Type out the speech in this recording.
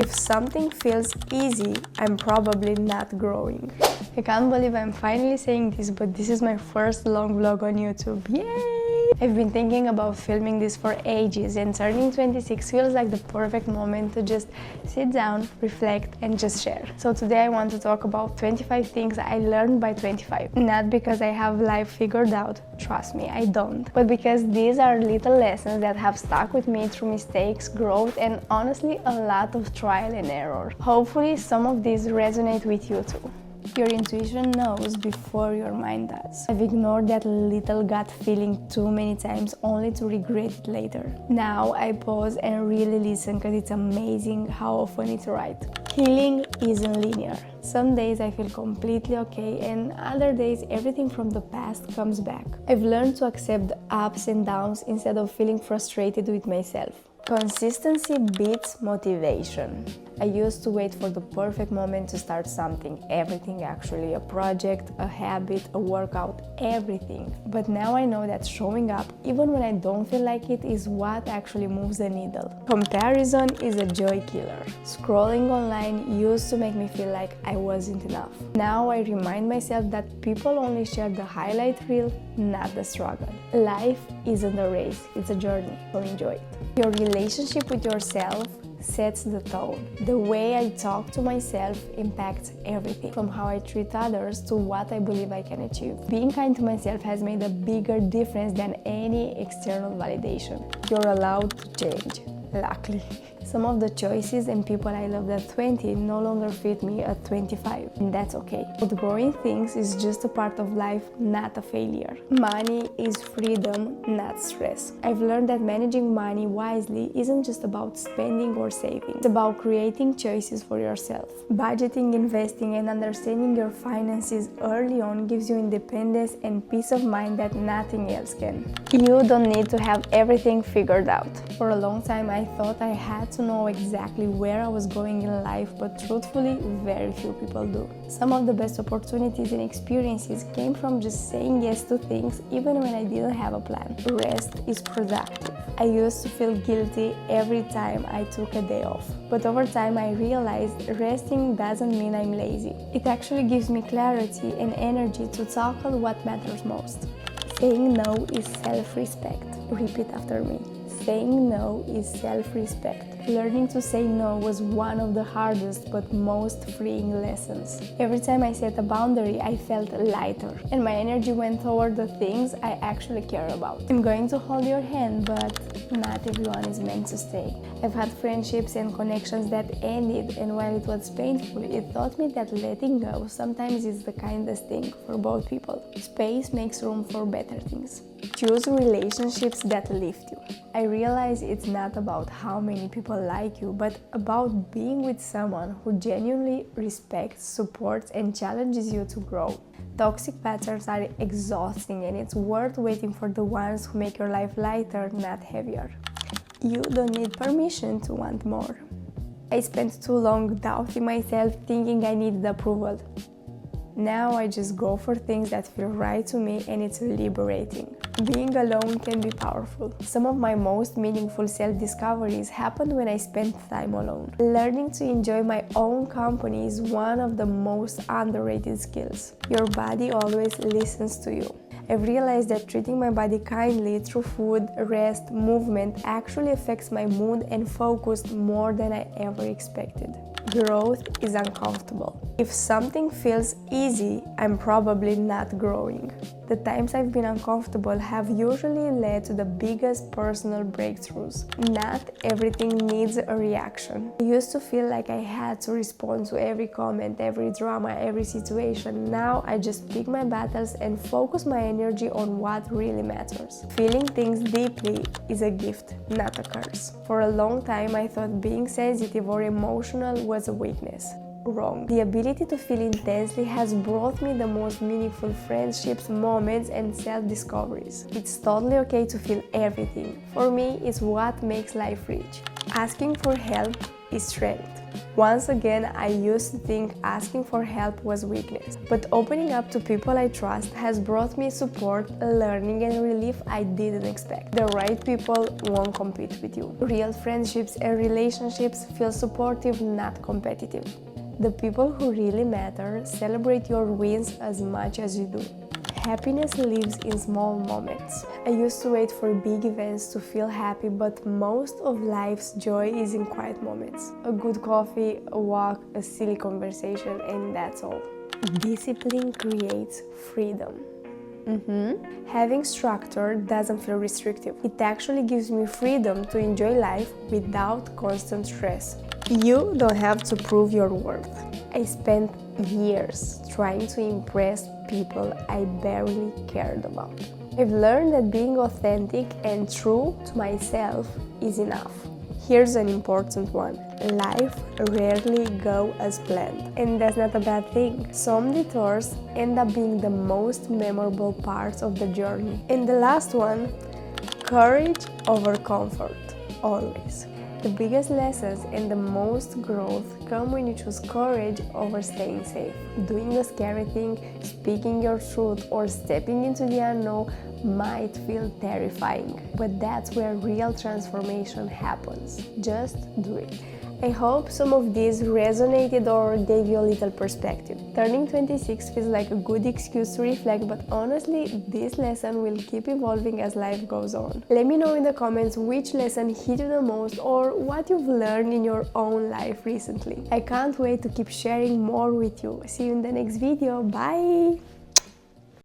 If something feels easy, I'm probably not growing. I can't believe I'm finally saying this, but this is my first long vlog on YouTube. Yay! I've been thinking about filming this for ages, and turning 26 feels like the perfect moment to just sit down, reflect, and just share. So today I want to talk about 25 things I learned by 25. Not because I have life figured out, trust me, I don't. But because these are little lessons that have stuck with me through mistakes, growth, and honestly a lot of trial and error. Hopefully some of these resonate with you too. Your intuition knows before your mind does. I've ignored that little gut feeling too many times only to regret it later. Now I pause and really listen because it's amazing how often it's right. Healing isn't linear. Some days I feel completely okay, and other days everything from the past comes back. I've learned to accept the ups and downs instead of feeling frustrated with myself. Consistency beats motivation. I used to wait for the perfect moment to start something, everything actually, a project, a habit, a workout, everything. But now I know that showing up, even when I don't feel like it, is what actually moves the needle. Comparison is a joy killer. Scrolling online used to make me feel like I wasn't enough. Now I remind myself that people only share the highlight reel, not the struggle. Life isn't a race, it's a journey, so enjoy it. Your relationship with yourself sets the tone. The way I talk to myself impacts everything, from how I treat others to what I believe I can achieve. Being kind to myself has made a bigger difference than any external validation. You're allowed to change, luckily. Some of the choices and people I loved at 20 no longer fit me at 25, and that's okay. Outgrowing things is just a part of life, not a failure. Money is freedom, not stress. I've learned that managing money wisely isn't just about spending or saving. It's about creating choices for yourself. Budgeting, investing, and understanding your finances early on gives you independence and peace of mind that nothing else can. You don't need to have everything figured out. For a long time, I thought I had to know exactly where I was going in life, but truthfully, very few people do. Some of the best opportunities and experiences came from just saying yes to things even when I didn't have a plan. Rest is productive. I used to feel guilty every time I took a day off, but over time I realized resting doesn't mean I'm lazy. It actually gives me clarity and energy to tackle what matters most. Saying no is self-respect. Repeat after me. Saying no is self-respect. Learning to say no was one of the hardest but most freeing lessons. Every time I set a boundary, I felt lighter, and my energy went toward the things I actually care about. I'm going to hold your hand, but not everyone is meant to stay. I've had friendships and connections that ended, and while it was painful, it taught me that letting go sometimes is the kindest thing for both people. Space makes room for better things. Choose relationships that lift you. I realize it's not about how many people like you, but about being with someone who genuinely respects, supports, and challenges you to grow. Toxic patterns are exhausting, and it's worth waiting for the ones who make your life lighter, not heavier. You don't need permission to want more. I spent too long doubting myself, thinking I needed approval. Now I just go for things that feel right to me, and it's liberating. Being alone can be powerful. Some of my most meaningful self-discoveries happened when I spent time alone. Learning to enjoy my own company is one of the most underrated skills. Your body always listens to you. I've realized that treating my body kindly through food, rest, movement actually affects my mood and focus more than I ever expected. Growth is uncomfortable. If something feels easy, I'm probably not growing. The times I've been uncomfortable have usually led to the biggest personal breakthroughs. Not everything needs a reaction. I used to feel like I had to respond to every comment, every drama, every situation. Now I just pick my battles and focus my energy on what really matters. Feeling things deeply is a gift, not a curse. For a long time, I thought being sensitive or emotional was a weakness. Wrong. The ability to feel intensely has brought me the most meaningful friendships, moments, and self-discoveries. It's totally okay to feel everything. For me, it's what makes life rich. Asking for help is strength. Once again, I used to think asking for help was weakness, but opening up to people I trust has brought me support, learning, and relief I didn't expect. The right people won't compete with you. Real friendships and relationships feel supportive, not competitive. The people who really matter celebrate your wins as much as you do. Happiness lives in small moments. I used to wait for big events to feel happy, but most of life's joy is in quiet moments. A good coffee, a walk, a silly conversation, and that's all. Discipline creates freedom. Having structure doesn't feel restrictive. It actually gives me freedom to enjoy life without constant stress. You don't have to prove your worth. I spent years trying to impress people I barely cared about. I've learned that being authentic and true to myself is enough. Here's an important one. Life rarely goes as planned, and that's not a bad thing. Some detours end up being the most memorable parts of the journey. And the last one, courage over comfort, always. The biggest lessons and the most growth come when you choose courage over staying safe. Doing the scary thing, speaking your truth, or stepping into the unknown might feel terrifying, but that's where real transformation happens. Just do it. I hope some of these resonated or gave you a little perspective. Turning 26 feels like a good excuse to reflect, but honestly, this lesson will keep evolving as life goes on. Let me know in the comments which lesson hit you the most or what you've learned in your own life recently. I can't wait to keep sharing more with you. See you in the next video. Bye!